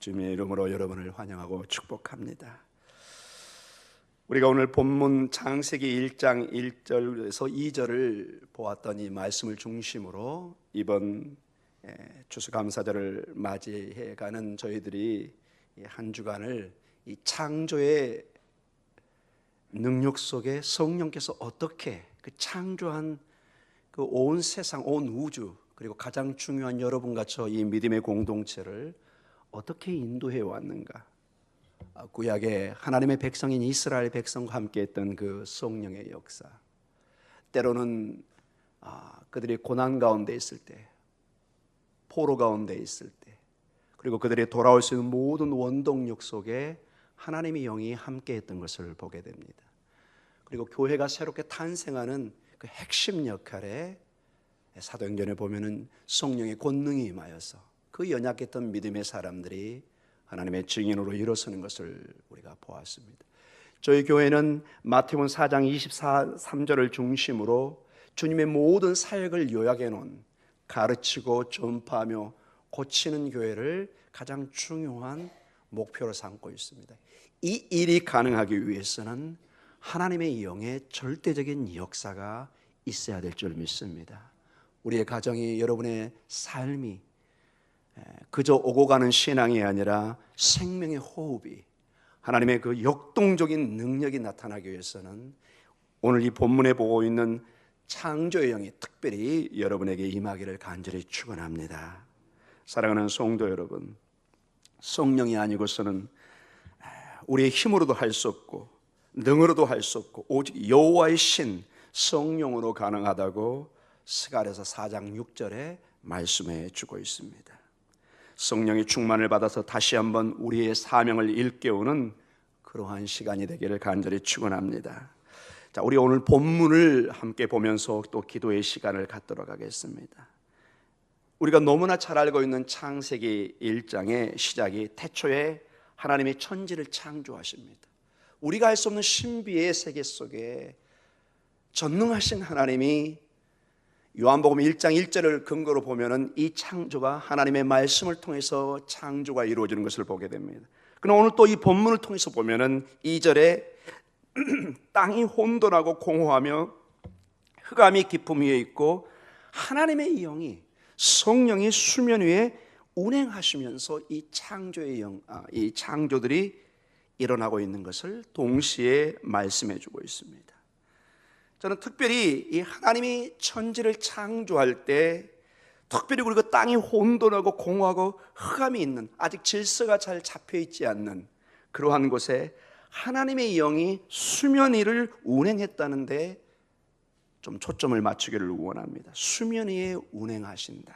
주님의 이름으로 여러분을 환영하고 축복합니다. 우리가 오늘 본문 창세기 1장 1절에서 2절을 보았던 이 말씀을 중심으로 이번 추수감사절을 맞이해가는 저희들이 한 주간을 이 창조의 능력 속에 성령께서 어떻게 그 창조한 그 온 세상, 온 우주, 그리고 가장 중요한 여러분과 저 이 믿음의 공동체를 어떻게 인도해 왔는가, 구약의 하나님의 백성인 이스라엘 백성과 함께 했던 그 성령의 역사, 때로는 그들이 고난 가운데 있을 때, 포로 가운데 있을 때, 그리고 그들이 돌아올 수 있는 모든 원동력 속에 하나님의 영이 함께 했던 것을 보게 됩니다. 그리고 교회가 새롭게 탄생하는 그 핵심 역할에 사도행전에 보면은 성령의 권능이 임하여서 그 연약했던 믿음의 사람들이 하나님의 증인으로 일어서는 것을 우리가 보았습니다. 저희 교회는 마태복음 4장 23절을 중심으로 주님의 모든 사역을 요약해 놓은 가르치고 전파하며 고치는 교회를 가장 중요한 목표로 삼고 있습니다. 이 일이 가능하기 위해서는 하나님의 영의 절대적인 역사가 있어야 될 줄 믿습니다. 우리의 가정이, 여러분의 삶이 그저 오고 가는 신앙이 아니라 생명의 호흡이, 하나님의 그 역동적인 능력이 나타나기 위해서는 오늘 이 본문에 보고 있는 창조의 영이 특별히 여러분에게 임하기를 간절히 축원합니다. 사랑하는 성도 여러분, 성령이 아니고서는 우리의 힘으로도 할 수 없고 능으로도 할 수 없고 오직 여호와의 신 성령으로 가능하다고 스가랴서 4장 6절에 말씀해 주고 있습니다. 성령의 충만을 받아서 다시 한번 우리의 사명을 일깨우는 그러한 시간이 되기를 간절히 축원합니다. 자, 우리 오늘 본문을 함께 보면서 또 기도의 시간을 갖도록 하겠습니다. 우리가 너무나 잘 알고 있는 창세기 1장의 시작이 태초에 하나님이 천지를 창조하십니다. 우리가 알 수 없는 신비의 세계 속에 전능하신 하나님이 요한복음 1장 1절을 근거로 보면은 이 창조가 하나님의 말씀을 통해서 창조가 이루어지는 것을 보게 됩니다. 그럼 오늘 또 이 본문을 통해서 보면은 2절에 땅이 혼돈하고 공허하며 흑암이 깊음 위에 있고 하나님의 영이, 성령이 수면 위에 운행하시면서 이 창조의 이 창조들이 일어나고 있는 것을 동시에 말씀해 주고 있습니다. 저는 특별히 이 하나님이 천지를 창조할 때, 특별히 우리가 땅이 혼돈하고 공허하고 흑암이 있는, 아직 질서가 잘 잡혀 있지 않는 그러한 곳에 하나님의 영이 수면 위를 운행했다는데 좀 초점을 맞추기를 원합니다. 수면 위에 운행하신다.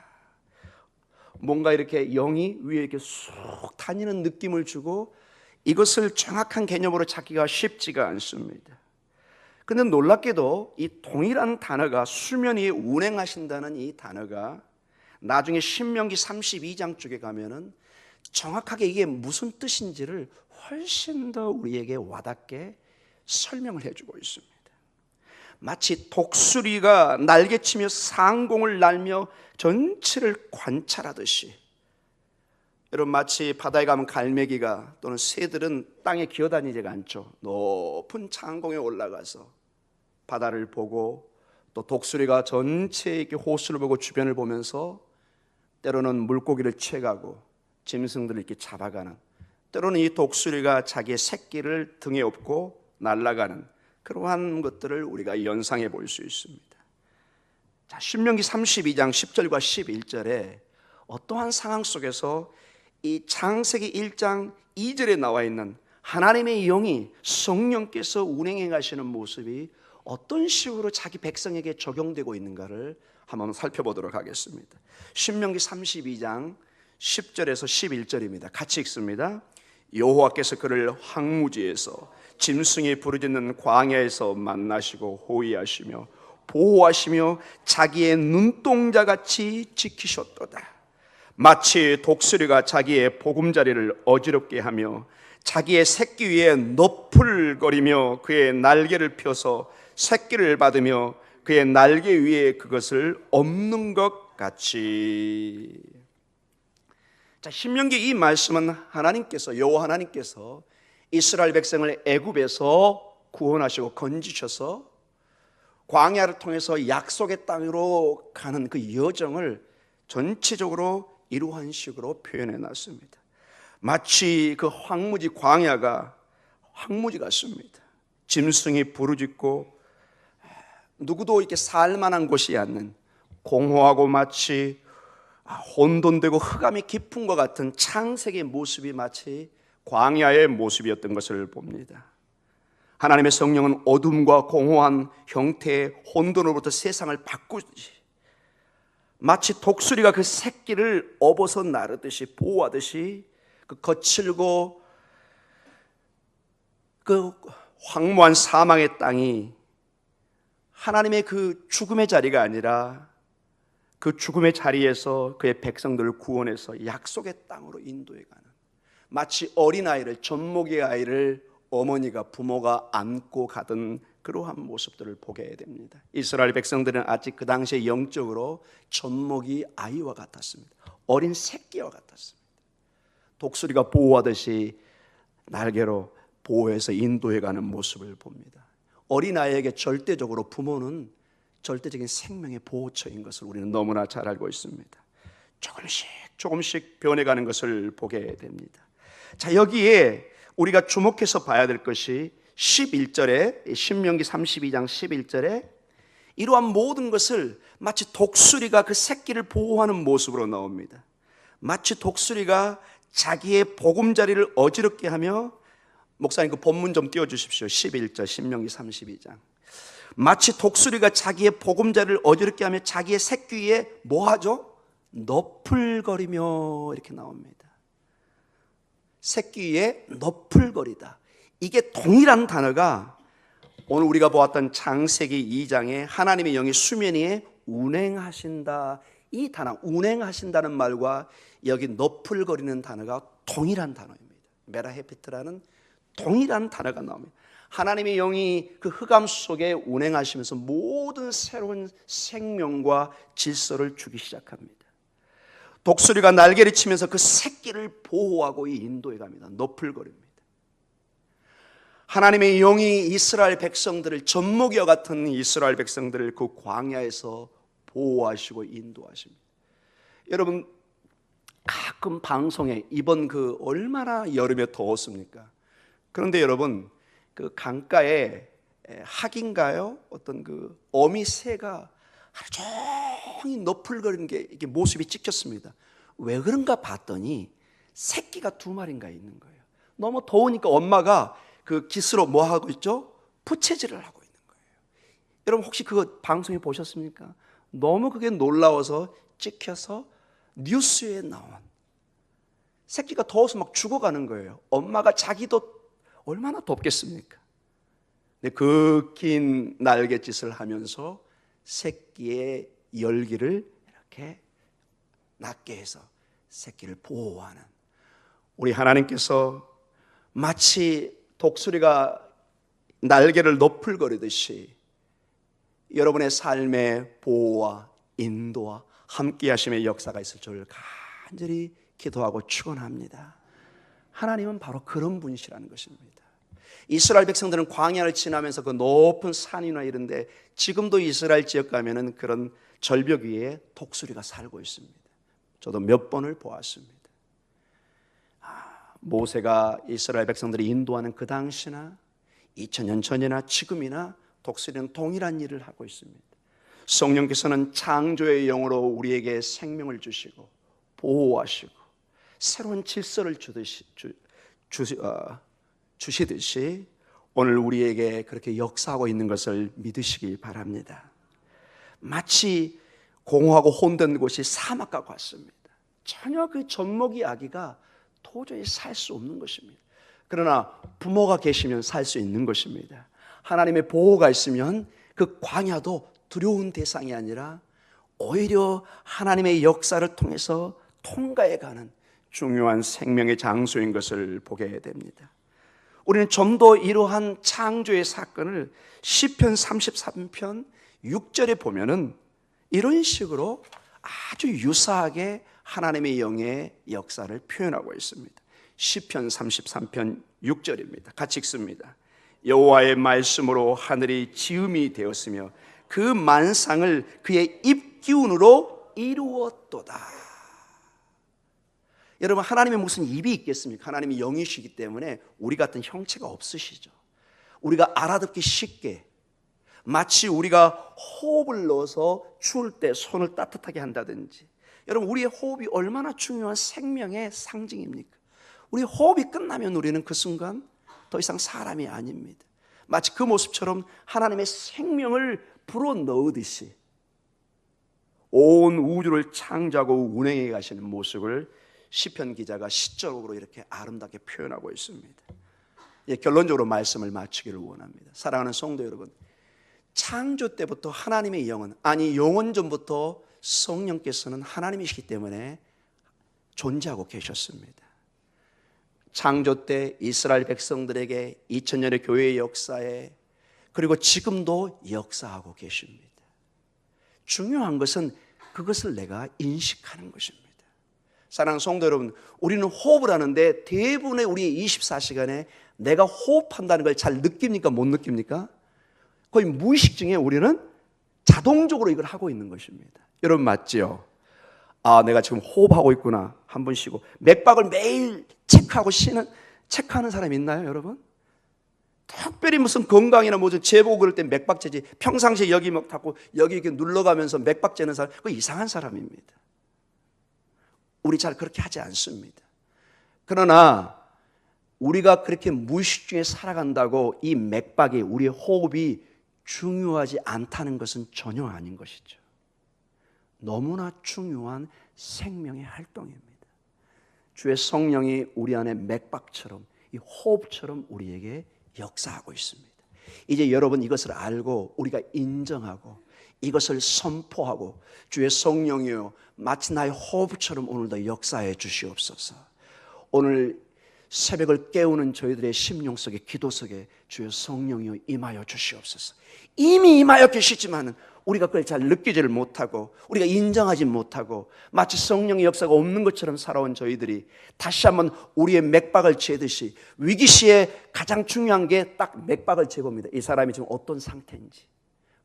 뭔가 이렇게 영이 위에 이렇게 쑥 다니는 느낌을 주고, 이것을 정확한 개념으로 찾기가 쉽지가 않습니다. 그런데 놀랍게도 이 동일한 단어가, 수면 위에 운행하신다는 이 단어가 나중에 신명기 32장 쪽에 가면은 정확하게 이게 무슨 뜻인지를 훨씬 더 우리에게 와닿게 설명을 해주고 있습니다. 마치 독수리가 날개치며 상공을 날며 전체를 관찰하듯이, 여러분 마치 바다에 가면 갈매기가 또는 새들은 땅에 기어다니지가 않죠. 높은 창공에 올라가서 바다를 보고, 또 독수리가 전체에 이렇게 호수를 보고 주변을 보면서 때로는 물고기를 채가고 짐승들을 이렇게 잡아가는, 때로는 이 독수리가 자기의 새끼를 등에 업고 날아가는 그러한 것들을 우리가 연상해 볼 수 있습니다. 자, 신명기 32장 10절과 11절에 어떠한 상황 속에서 이 창세기 1장 2절에 나와 있는 하나님의 영이, 성령께서 운행해 가시는 모습이 어떤 식으로 자기 백성에게 적용되고 있는가를 한번 살펴보도록 하겠습니다. 신명기 32장 10절에서 11절입니다. 같이 읽습니다. 여호와께서 그를 황무지에서 짐승이 부르짖는 광야에서 만나시고 호위하시며 보호하시며 자기의 눈동자같이 지키셨도다. 마치 독수리가 자기의 보금자리를 어지럽게 하며 자기의 새끼 위에 너풀거리며 그의 날개를 펴서 새끼를 받으며 그의 날개 위에 그것을 엎는 것 같이. 자, 신명기 이 말씀은 하나님께서, 여호와 하나님께서 이스라엘 백성을 애굽에서 구원하시고 건지셔서 광야를 통해서 약속의 땅으로 가는 그 여정을 전체적으로 이루한 식으로 표현해 놨습니다. 마치 그 황무지 광야가 황무지 같습니다. 짐승이 부르짖고 누구도 이렇게 살만한 곳이 않는 공허하고 마치 혼돈되고 흑암이 깊은 것 같은 창세기의 모습이 마치 광야의 모습이었던 것을 봅니다. 하나님의 성령은 어둠과 공허한 형태의 혼돈으로부터 세상을 바꾸듯이 마치 독수리가 그 새끼를 업어서 나르듯이 보호하듯이 그 거칠고 그 황무한 사망의 땅이 하나님의 그 죽음의 자리가 아니라 그 죽음의 자리에서 그의 백성들을 구원해서 약속의 땅으로 인도해가는, 마치 어린아이를, 젖먹이 아이를 어머니가, 부모가 안고 가던 그러한 모습들을 보게 됩니다. 이스라엘 백성들은 아직 그 당시에 영적으로 젖먹이 아이와 같았습니다. 어린 새끼와 같았습니다. 독수리가 보호하듯이 날개로 보호해서 인도해가는 모습을 봅니다. 어린아이에게 절대적으로 부모는 절대적인 생명의 보호처인 것을 우리는 너무나 잘 알고 있습니다. 조금씩 변해가는 것을 보게 됩니다. 자, 여기에 우리가 주목해서 봐야 될 것이 11절에, 신명기 32장 11절에 이러한 모든 것을 마치 독수리가 그 새끼를 보호하는 모습으로 나옵니다. 마치 독수리가 자기의 보금자리를 어지럽게 하며, 목사님 그 본문 좀 띄워주십시오. 11절 신명기 32장. 마치 독수리가 자기의 보금자리를 어지럽게 하며 자기의 새끼 위에 뭐하죠? 너풀거리며 이렇게 나옵니다. 새끼 위에 너풀거리다. 이게 동일한 단어가 오늘 우리가 보았던 창세기 2장에 하나님의 영이 수면 위에 운행하신다, 이 단어 운행하신다는 말과 여기 너풀거리는 단어가 동일한 단어입니다. 메라헤피트라는 동일한 단어가 나옵니다. 하나님의 영이 그 흑암 속에 운행하시면서 모든 새로운 생명과 질서를 주기 시작합니다. 독수리가 날개를 치면서 그 새끼를 보호하고 인도해 갑니다. 너풀거립니다. 하나님의 영이 이스라엘 백성들을, 젖먹이와 같은 이스라엘 백성들을 그 광야에서 보호하시고 인도하십니다. 여러분, 가끔 방송에 이번 그 얼마나 여름에 더웠습니까? 그런데 여러분, 그 강가에 학인가요? 어떤 그 어미새가 하루 종일 너풀거리는 게 이게 모습이 찍혔습니다. 왜 그런가 봤더니 새끼가 2마리인가 있는 거예요. 너무 더우니까 엄마가 그 깃으로 뭐 하고 있죠? 부채질을 하고 있는 거예요. 여러분 혹시 그거 방송에 보셨습니까? 너무 그게 놀라워서 찍혀서 뉴스에 나온, 새끼가 더워서 막 죽어가는 거예요. 엄마가 자기도 얼마나 덥겠습니까? 근데 그 긴 날갯짓을 하면서 새끼의 열기를 이렇게 낮게 해서 새끼를 보호하는, 우리 하나님께서 마치 독수리가 날개를 너풀거리듯이 여러분의 삶의 보호와 인도와 함께 하심의 역사가 있을 줄 간절히 기도하고 축원합니다. 하나님은 바로 그런 분이시라는 것입니다. 이스라엘 백성들은 광야를 지나면서 그 높은 산이나 이런 데, 지금도 이스라엘 지역 가면은 그런 절벽 위에 독수리가 살고 있습니다. 저도 몇 번을 보았습니다. 모세가 이스라엘 백성들이 인도하는 그 당시나 2000년 전이나 지금이나 독수리는 동일한 일을 하고 있습니다. 성령께서는 창조의 영으로 우리에게 생명을 주시고 보호하시고 새로운 질서를 주시듯이 오늘 우리에게 그렇게 역사하고 있는 것을 믿으시기 바랍니다. 마치 공허하고 혼돈 곳이 사막과 같습니다. 전혀 그 젖먹이 아기가 도저히 살 수 없는 것입니다. 그러나 부모가 계시면 살 수 있는 것입니다. 하나님의 보호가 있으면 그 광야도 두려운 대상이 아니라 오히려 하나님의 역사를 통해서 통과해가는 중요한 생명의 장소인 것을 보게 됩니다. 우리는 좀 더 이러한 창조의 사건을 시편 33편 6절에 보면은 이런 식으로 아주 유사하게 하나님의 영의 역사를 표현하고 있습니다. 시편 33편 6절입니다. 같이 읽습니다. 여호와의 말씀으로 하늘이 지음이 되었으며 그 만상을 그의 입기운으로 이루었도다. 여러분, 하나님의 무슨 입이 있겠습니까? 하나님이 영이시기 때문에 우리 같은 형체가 없으시죠. 우리가 알아듣기 쉽게, 마치 우리가 호흡을 넣어서 추울 때 손을 따뜻하게 한다든지, 여러분, 우리의 호흡이 얼마나 중요한 생명의 상징입니까? 우리 호흡이 끝나면 우리는 그 순간 더 이상 사람이 아닙니다. 마치 그 모습처럼 하나님의 생명을 불어넣으듯이 온 우주를 창조하고 운행해 가시는 모습을 시편 기자가 시적으로 이렇게 아름답게 표현하고 있습니다. 결론적으로 말씀을 마치기를 원합니다. 사랑하는 성도 여러분, 창조 때부터 하나님의 영은, 아니 영원 전부터 성령께서는 하나님이시기 때문에 존재하고 계셨습니다. 창조 때 이스라엘 백성들에게 2000년의 교회의 역사에, 그리고 지금도 역사하고 계십니다. 중요한 것은 그것을 내가 인식하는 것입니다. 사랑하는 성도 여러분, 우리는 호흡을 하는데 대부분의 우리의 24시간에 내가 호흡한다는 걸 잘 느낍니까? 못 느낍니까? 거의 무의식 중에 우리는 자동적으로 이걸 하고 있는 것입니다. 여러분 맞지요? 아, 내가 지금 호흡하고 있구나. 한 번 쉬고. 맥박을 매일 체크하는 사람이 있나요, 여러분? 특별히 무슨 건강이나 무슨 재보고 그럴 때 맥박 재지, 평상시에 여기 막 닫고 여기 이렇게 눌러가면서 맥박 재는 사람, 그거 이상한 사람입니다. 우리 잘 그렇게 하지 않습니다. 그러나 우리가 그렇게 무의식 중에 살아간다고 이 맥박이, 우리의 호흡이 중요하지 않다는 것은 전혀 아닌 것이죠. 너무나 중요한 생명의 활동입니다. 주의 성령이 우리 안에 맥박처럼, 이 호흡처럼 우리에게 역사하고 있습니다. 이제 여러분 이것을 알고 우리가 인정하고 이것을 선포하고, 주의 성령이여 마치 나의 호흡처럼 오늘도 역사해 주시옵소서. 오늘 새벽을 깨우는 저희들의 심령 속에, 기도 속에 주의 성령이여 임하여 주시옵소서. 이미 임하여 계시지만 우리가 그걸 잘 느끼지를 못하고 우리가 인정하지 못하고 마치 성령의 역사가 없는 것처럼 살아온 저희들이 다시 한번 우리의 맥박을 재듯이, 위기 시에 가장 중요한 게 딱 맥박을 재봅니다. 이 사람이 지금 어떤 상태인지.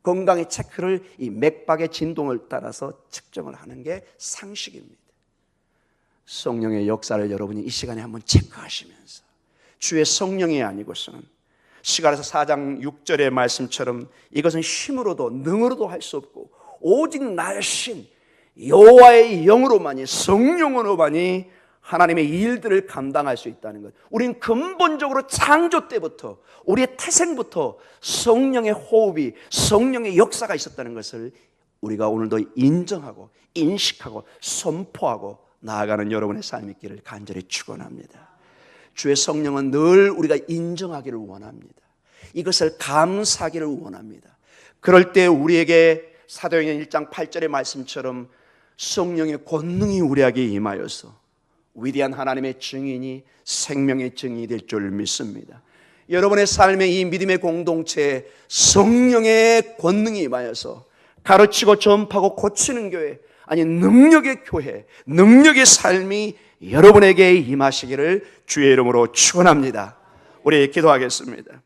건강의 체크를 이 맥박의 진동을 따라서 측정을 하는 게 상식입니다. 성령의 역사를 여러분이 이 시간에 한번 체크하시면서, 주의 성령이 아니고서는 시가랴서 4장 6절의 말씀처럼 이것은 힘으로도 능으로도 할 수 없고 오직 나의 신 여호와의 영으로만이, 성령으로만이 하나님의 일들을 감당할 수 있다는 것. 우리는 근본적으로 창조 때부터, 우리의 태생부터 성령의 호흡이, 성령의 역사가 있었다는 것을 우리가 오늘도 인정하고 인식하고 선포하고 나아가는 여러분의 삶이 있기를 간절히 축원합니다. 주의 성령은 늘 우리가 인정하기를 원합니다. 이것을 감사하기를 원합니다. 그럴 때 우리에게 사도행전 1장 8절의 말씀처럼 성령의 권능이 우리에게 임하여서 위대한 하나님의 증인이 생명의 증인이 될 줄 믿습니다. 여러분의 삶의 이 믿음의 공동체에 성령의 권능이 임하여서 가르치고 전파하고 고치는 교회, 아니 능력의 교회, 능력의 삶이 여러분에게 임하시기를 주의 이름으로 축원합니다. 우리 기도하겠습니다.